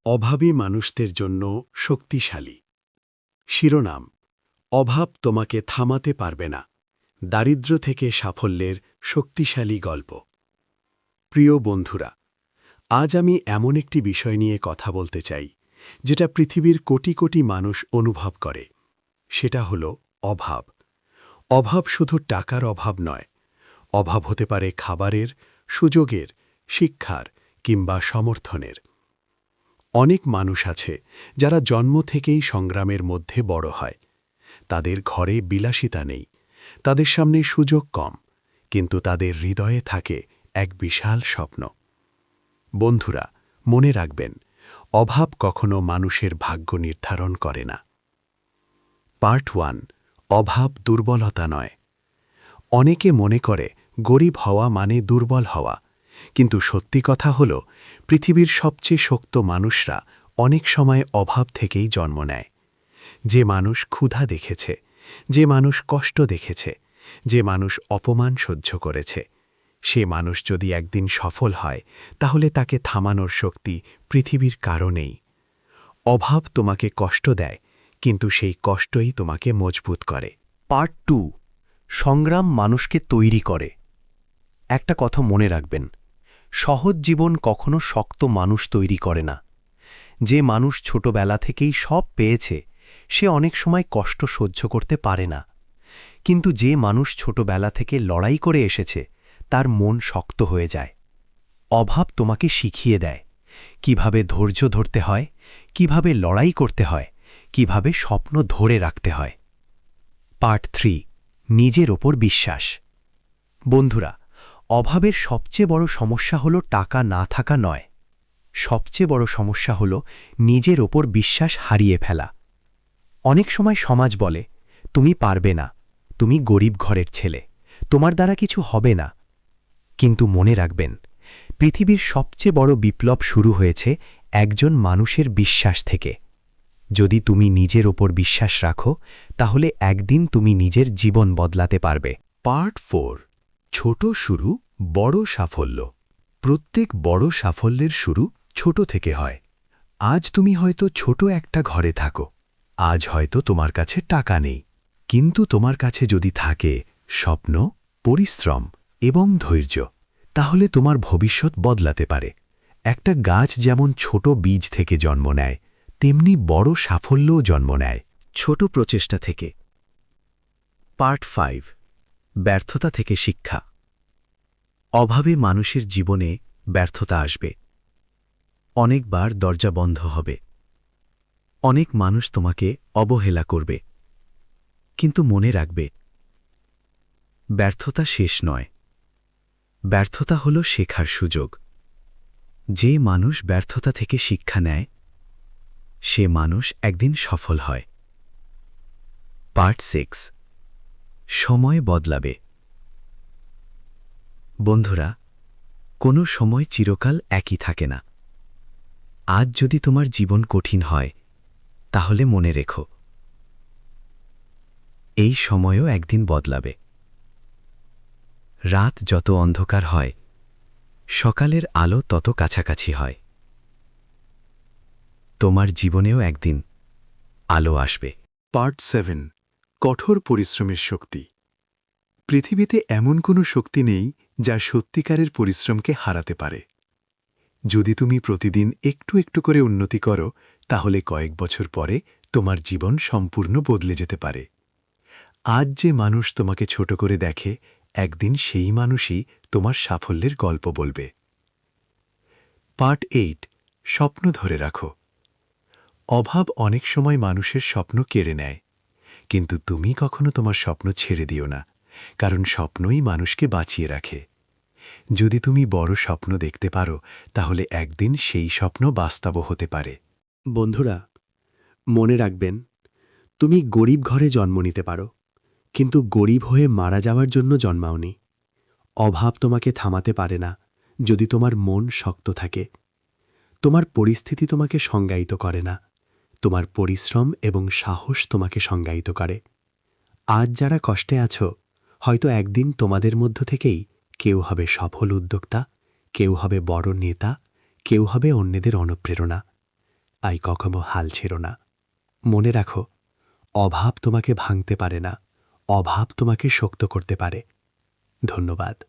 অভাবী মানুষদের জন্য শক্তিশালী। শিরোনাম: অভাব তোমাকে থামাতে পারবে না, দারিদ্র্য থেকে সাফল্যের শক্তিশালী গল্প। প্রিয় বন্ধুরা, আজ আমি এমন একটি বিষয় নিয়ে কথা বলতে চাই যেটা পৃথিবীর কোটি কোটি মানুষ অনুভব করে। সেটা হল অভাব। অভাব শুধু টাকার অভাব নয়, অভাব হতে পারে খাবারের, সুযোগের, শিক্ষার কিংবা সমর্থনের। অনেক মানুষ আছে যারা জন্ম থেকেই সংগ্রামের মধ্যে বড় হয়। তাদের ঘরে বিলাসিতা নেই, তাদের সামনে সুযোগ কম, কিন্তু তাদের হৃদয়ে থাকে এক বিশাল স্বপ্ন। বন্ধুরা, মনে রাখবেন, অভাব কখনো মানুষের ভাগ্য নির্ধারণ করে না। পার্ট 1: অভাব দুর্বলতা নয়। অনেকে মনে করে গরিব হওয়া মানে দুর্বল হওয়া, কিন্তু সত্যি কথা হল, পৃথিবীর সবচেয়ে শক্ত মানুষরা অনেক সময় অভাব থেকেই জন্ম নেয়। যে মানুষ ক্ষুধা দেখেছে, যে মানুষ কষ্ট দেখেছে, যে মানুষ অপমান সহ্য করেছে, সে মানুষ যদি একদিন সফল হয়, তাহলে তাকে থামানোর শক্তি পৃথিবীর কারো নেই। অভাব তোমাকে কষ্ট দেয়, কিন্তু সেই কষ্টই তোমাকে মজবুত করে। পার্ট 2: সংগ্রাম মানুষকে তৈরি করে। একটা কথা মনে রাখবেন, সহজ জীবন কখনো শক্ত মানুষ তৈরি করে না। যে মানুষ ছোটবেলা থেকেই সব পেয়েছে, সে অনেক সময় কষ্ট সহ্য করতে পারে না। কিন্তু যে মানুষ ছোটবেলা থেকে লড়াই করে এসেছে, তার মন শক্ত হয়ে যায়। অভাব তোমাকে শিখিয়ে দেয় কিভাবে ধৈর্য ধরতে হয়, কিভাবে লড়াই করতে হয়, কিভাবে স্বপ্ন ধরে রাখতে হয়। পার্ট 3: নিজের ওপর বিশ্বাস। বন্ধুরা, অভাবের সবচেয়ে বড় সমস্যা হল টাকা না থাকা নয়, সবচেয়ে বড় সমস্যা হল নিজের ওপর বিশ্বাস হারিয়ে ফেলা। অনেক সময় সমাজ বলে, তুমি পারবে না, তুমি গরিব ঘরের ছেলে, তোমার দ্বারা কিছু হবে না। কিন্তু মনে রাখবেন, পৃথিবীর সবচেয়ে বড় বিপ্লব শুরু হয়েছে একজন মানুষের বিশ্বাস থেকে। যদি তুমি নিজের ওপর বিশ্বাস রাখো, তাহলে একদিন তুমি নিজের জীবন বদলাতে পারবে। পার্ট 4: ছোট শুরু, বড় সাফল্য। প্রত্যেক বড় সাফল্যের শুরু ছোট থেকে হয়। আজ তুমি হয়তো ছোট একটা ঘরে থাকো, আজ হয়তো তোমার কাছে টাকা নেই, কিন্তু তোমার কাছে যদি থাকে স্বপ্ন, পরিশ্রম এবং ধৈর্য, তাহলে তোমার ভবিষ্যৎ বদলাতে পারে। একটা গাছ যেমন ছোট বীজ থেকে জন্ম নেয়, তেমনি বড় সাফল্যও জন্ম নেয় ছোট প্রচেষ্টা থেকে। পার্ট 5: ব্যর্থতা থেকে শিক্ষা। অভাবে মানুষের জীবনে ব্যর্থতা আসবে। অনেকবার দরজা বন্ধ হবে, অনেক মানুষ তোমাকে অবহেলা করবে। কিন্তু মনে রাখবে, ব্যর্থতা শেষ নয়, ব্যর্থতা হল শেখার সুযোগ। যে মানুষ ব্যর্থতা থেকে শিক্ষা নেয়, সে মানুষ একদিন সফল হয়। পার্ট 6: সময় বদলাবে। বন্ধুরা, কোনো সময় চিরকাল একই থাকে না। আজ যদি তোমার জীবন কঠিন হয়, তাহলে মনে রেখো, এই সময়ও একদিন বদলাবে। রাত যত অন্ধকার হয়, সকালের আলো তত কাছাকাছি হয়। তোমার জীবনেও একদিন আলো আসবে। পার্ট 7: কঠোর পরিশ্রমের শক্তি। পৃথিবীতে এমন কোনো শক্তি নেই যা সত্যিকারের পরিশ্রমকে হারাতে পারে। যদি তুমি প্রতিদিন একটু একটু করে উন্নতি করো, তাহলে কয়েক বছর পরে তোমার জীবন সম্পূর্ণ বদলে যেতে পারে। আজ যে মানুষ তোমাকে ছোট করে দেখে, একদিন সেই মানুষই তোমার সাফল্যের গল্প বলবে। পার্ট 8: স্বপ্ন ধরে রাখো। অভাব অনেক সময় মানুষের স্বপ্ন কেড়ে নেয়, কিন্তু তুমি কখনো তোমার স্বপ্ন ছেড়ে দিও না, কারণ স্বপ্নই মানুষকে বাঁচিয়ে রাখে। যদি তুমি বড় স্বপ্ন দেখতে পারো, তাহলে একদিন সেই স্বপ্ন বাস্তব হতে পারে। বন্ধুরা, মনে রাখবেন, তুমি গরিব ঘরে জন্ম নিতে পারো, কিন্তু গরিব হয়ে মারা যাওয়ার জন্য জন্মাওনি। অভাব তোমাকে থামাতে পারে না যদি তোমার মন শক্ত থাকে। তোমার পরিস্থিতি তোমাকে সংজ্ঞায়িত করে না, তোমার পরিশ্রম এবং সাহস তোমাকে সংজ্ঞায়িত করে। আজ যারা কষ্টে আছো, হয়তো একদিন তোমাদের মধ্য থেকেই কেউ হবে সফল উদ্যোক্তা, কেউ হবে বড় নেতা, কেউ হবে অন্যদের অনুপ্রেরণা। আই কখনো হাল ছেড়ো না। মনে রাখো, অভাব তোমাকে ভাঙতে পারে না, অভাব তোমাকে শক্ত করতে পারে। ধন্যবাদ।